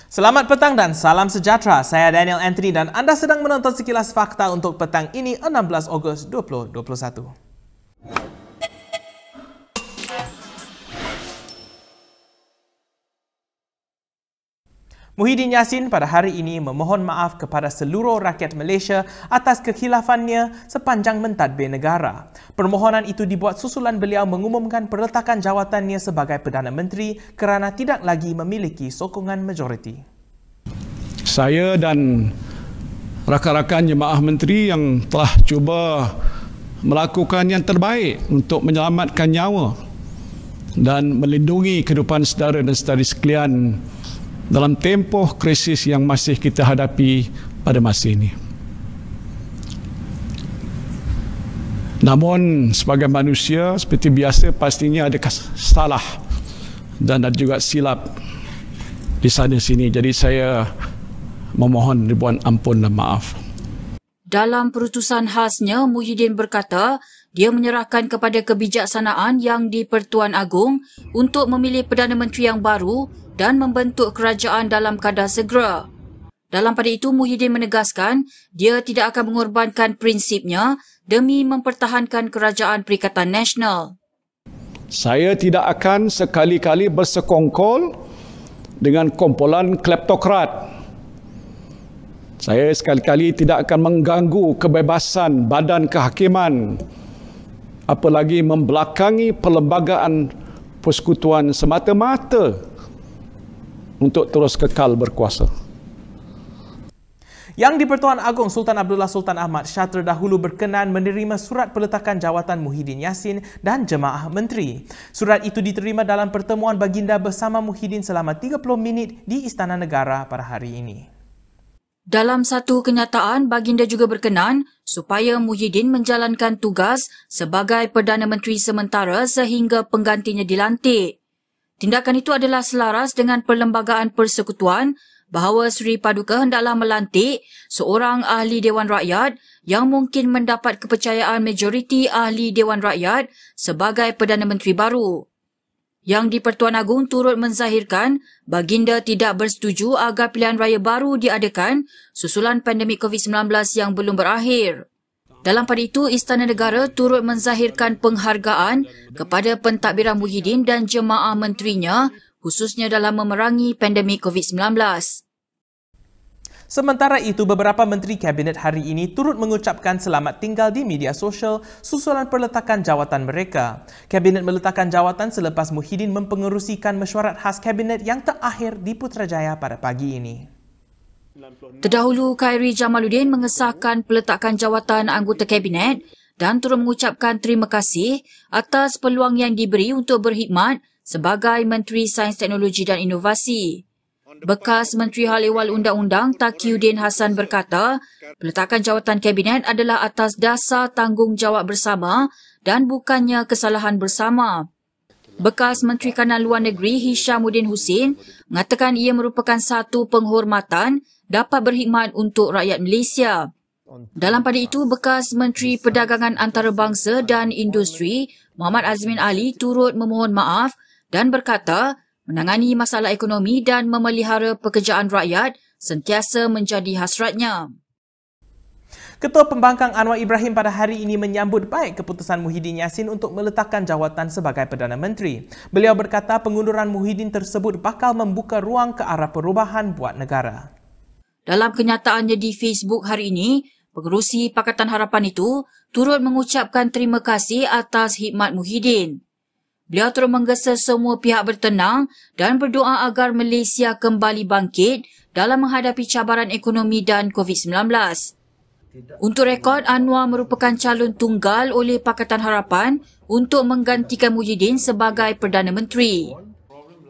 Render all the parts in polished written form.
Selamat petang dan salam sejahtera. Saya Daniel Anthony dan anda sedang menonton sekilas fakta untuk petang ini 16 Ogos 2021. Muhyiddin Yassin pada hari ini memohon maaf kepada seluruh rakyat Malaysia atas kekhilafannya sepanjang mentadbir negara. Permohonan itu dibuat susulan beliau mengumumkan perletakan jawatannya sebagai Perdana Menteri kerana tidak lagi memiliki sokongan majoriti. Saya dan rakan-rakan jemaah menteri yang telah cuba melakukan yang terbaik untuk menyelamatkan nyawa dan melindungi kehidupan saudara dan saudari sekalian dalam tempoh krisis yang masih kita hadapi pada masa ini. Namun sebagai manusia seperti biasa pastinya ada salah dan ada juga silap di sana sini. Jadi saya memohon ribuan ampun dan maaf. Dalam perutusan khasnya, Muhyiddin berkata dia menyerahkan kepada kebijaksanaan yang di-Pertuan Agong untuk memilih Perdana Menteri yang baru dan membentuk kerajaan dalam kadar segera. Dalam pada itu, Muhyiddin menegaskan dia tidak akan mengorbankan prinsipnya demi mempertahankan kerajaan Perikatan Nasional. Saya tidak akan sekali-kali bersekongkol dengan kumpulan kleptokrat. Saya sekali-kali tidak akan mengganggu kebebasan badan kehakiman, apalagi membelakangi perlembagaan persekutuan semata-mata untuk terus kekal berkuasa. Yang di-Pertuan Agong Sultan Abdullah Sultan Ahmad Shah terdahulu berkenan menerima surat peletakan jawatan Muhyiddin Yassin dan jemaah menteri. Surat itu diterima dalam pertemuan baginda bersama Muhyiddin selama 30 minit di Istana Negara pada hari ini. Dalam satu kenyataan, baginda juga berkenan supaya Muhyiddin menjalankan tugas sebagai Perdana Menteri sementara sehingga penggantinya dilantik. Tindakan itu adalah selaras dengan Perlembagaan Persekutuan bahawa Seri Paduka hendaklah melantik seorang ahli Dewan Rakyat yang mungkin mendapat kepercayaan majoriti ahli Dewan Rakyat sebagai Perdana Menteri baru. Yang di-Pertuan Agong turut menzahirkan baginda tidak bersetuju agar pilihan raya baru diadakan susulan pandemik COVID-19 yang belum berakhir. Dalam pada itu, Istana Negara turut menzahirkan penghargaan kepada pentadbiran Muhyiddin dan jemaah menterinya khususnya dalam memerangi pandemik COVID-19. Sementara itu, beberapa menteri kabinet hari ini turut mengucapkan selamat tinggal di media sosial susulan perletakan jawatan mereka. Kabinet meletakkan jawatan selepas Muhyiddin mempengerusikan mesyuarat khas kabinet yang terakhir di Putrajaya pada pagi ini. Terdahulu, Khairi Jamaluddin mengesahkan peletakan jawatan anggota kabinet dan turut mengucapkan terima kasih atas peluang yang diberi untuk berkhidmat sebagai Menteri Sains Teknologi dan Inovasi. Bekas Menteri Hal Ehwal Undang-Undang Taqiyuddin Hassan berkata, peletakan jawatan kabinet adalah atas dasar tanggungjawab bersama dan bukannya kesalahan bersama. Bekas Menteri Kanan Luar Negeri Hishamuddin Hussein mengatakan ia merupakan satu penghormatan dapat berkhidmat untuk rakyat Malaysia. Dalam pada itu, bekas Menteri Perdagangan Antarabangsa dan Industri Muhammad Azmin Ali turut memohon maaf dan berkata, menangani masalah ekonomi dan memelihara pekerjaan rakyat sentiasa menjadi hasratnya. Ketua Pembangkang Anwar Ibrahim pada hari ini menyambut baik keputusan Muhyiddin Yassin untuk meletakkan jawatan sebagai Perdana Menteri. Beliau berkata pengunduran Muhyiddin tersebut bakal membuka ruang ke arah perubahan buat negara. Dalam kenyataannya di Facebook hari ini, pengerusi Pakatan Harapan itu turut mengucapkan terima kasih atas khidmat Muhyiddin. Beliau terus menggesa semua pihak bertenang dan berdoa agar Malaysia kembali bangkit dalam menghadapi cabaran ekonomi dan COVID-19. Untuk rekod, Anwar merupakan calon tunggal oleh Pakatan Harapan untuk menggantikan Muhyiddin sebagai Perdana Menteri.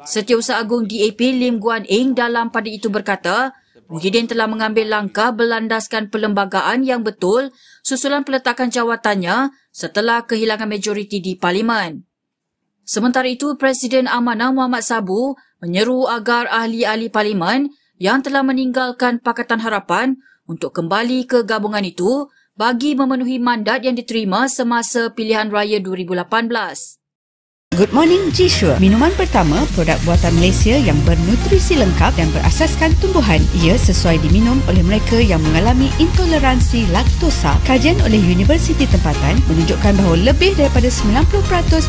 Setiausaha Agung DAP Lim Guan Eng dalam pada itu berkata, Muhyiddin telah mengambil langkah berlandaskan perlembagaan yang betul susulan peletakan jawatannya setelah kehilangan majoriti di Parlimen. Sementara itu, Presiden Amanah Muhammad Sabu menyeru agar ahli-ahli Parlimen yang telah meninggalkan Pakatan Harapan untuk kembali ke gabungan itu bagi memenuhi mandat yang diterima semasa pilihan raya 2018. Good Morning G-Sure, minuman pertama produk buatan Malaysia yang bernutrisi lengkap dan berasaskan tumbuhan. Ia sesuai diminum oleh mereka yang mengalami intoleransi laktosa. Kajian oleh Universiti Tempatan menunjukkan bahawa lebih daripada 90%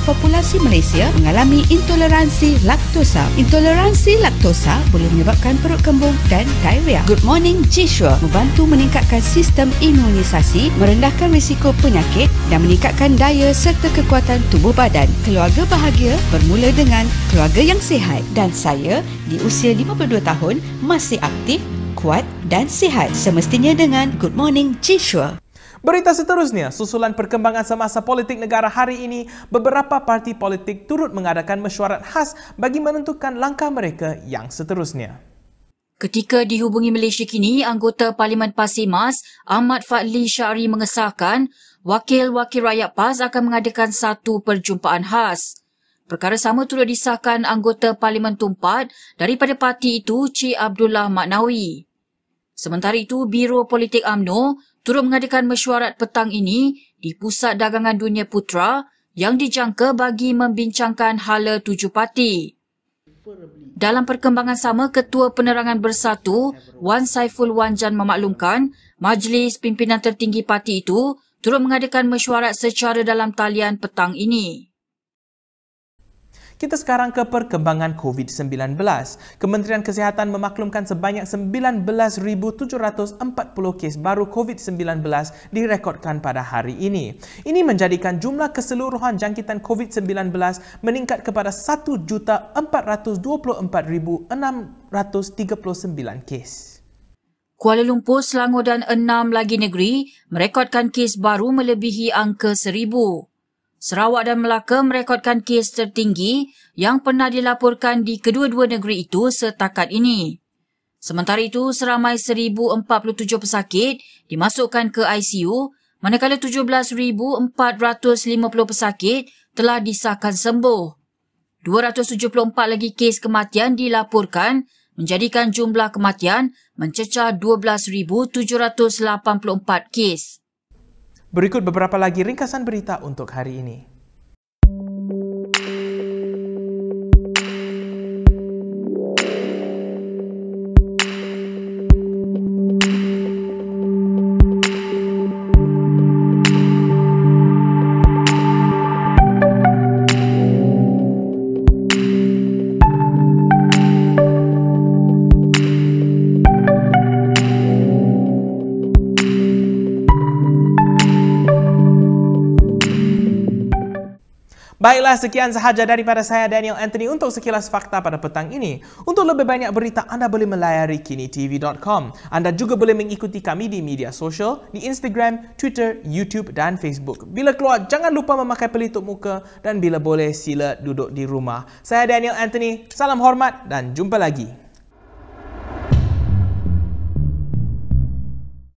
populasi Malaysia mengalami intoleransi laktosa. Intoleransi laktosa boleh menyebabkan perut kembung dan diarrhea. Good Morning G-Sure membantu meningkatkan sistem imunisasi, merendahkan risiko penyakit dan meningkatkan daya serta kekuatan tubuh badan. Keluarga bahagia bermula dengan keluarga yang sihat, dan saya di usia 52 tahun masih aktif, kuat dan sihat semestinya dengan Good Morning G-Sure. Berita seterusnya, susulan perkembangan semasa politik negara hari ini, beberapa parti politik turut mengadakan mesyuarat khas bagi menentukan langkah mereka yang seterusnya. Ketika dihubungi Malaysia Kini, anggota Parlimen Pasir Mas, Ahmad Fadli Syari mengesahkan wakil-wakil rakyat PAS akan mengadakan satu perjumpaan khas. Perkara sama turut disahkan anggota Parlimen Tumpat daripada parti itu, Cik Abdullah Maknawi. Sementara itu, Biro Politik UMNO turut mengadakan mesyuarat petang ini di Pusat Dagangan Dunia Putra yang dijangka bagi membincangkan hala tuju parti. Dalam perkembangan sama, Ketua Penerangan Bersatu, Wan Saiful Wanjan memaklumkan Majlis Pimpinan Tertinggi parti itu turut mengadakan mesyuarat secara dalam talian petang ini. Kita sekarang ke perkembangan COVID-19. Kementerian Kesihatan memaklumkan sebanyak 19,740 kes baru COVID-19 direkodkan pada hari ini. Ini menjadikan jumlah keseluruhan jangkitan COVID-19 meningkat kepada 1,424,639 kes. Kuala Lumpur, Selangor dan 6 lagi negeri merekodkan kes baru melebihi angka 1,000. Sarawak dan Melaka merekodkan kes tertinggi yang pernah dilaporkan di kedua-dua negeri itu setakat ini. Sementara itu, seramai 1,047 pesakit dimasukkan ke ICU, manakala 17,450 pesakit telah disahkan sembuh. 274 lagi kes kematian dilaporkan, menjadikan jumlah kematian mencecah 12,784 kes. Berikut beberapa lagi ringkasan berita untuk hari ini. Baiklah, sekian sahaja daripada saya, Daniel Anthony, untuk sekilas fakta pada petang ini. Untuk lebih banyak berita, anda boleh melayari kinitv.com. Anda juga boleh mengikuti kami di media sosial, di Instagram, Twitter, YouTube dan Facebook. Bila keluar, jangan lupa memakai pelitup muka dan bila boleh, sila duduk di rumah. Saya Daniel Anthony, salam hormat dan jumpa lagi.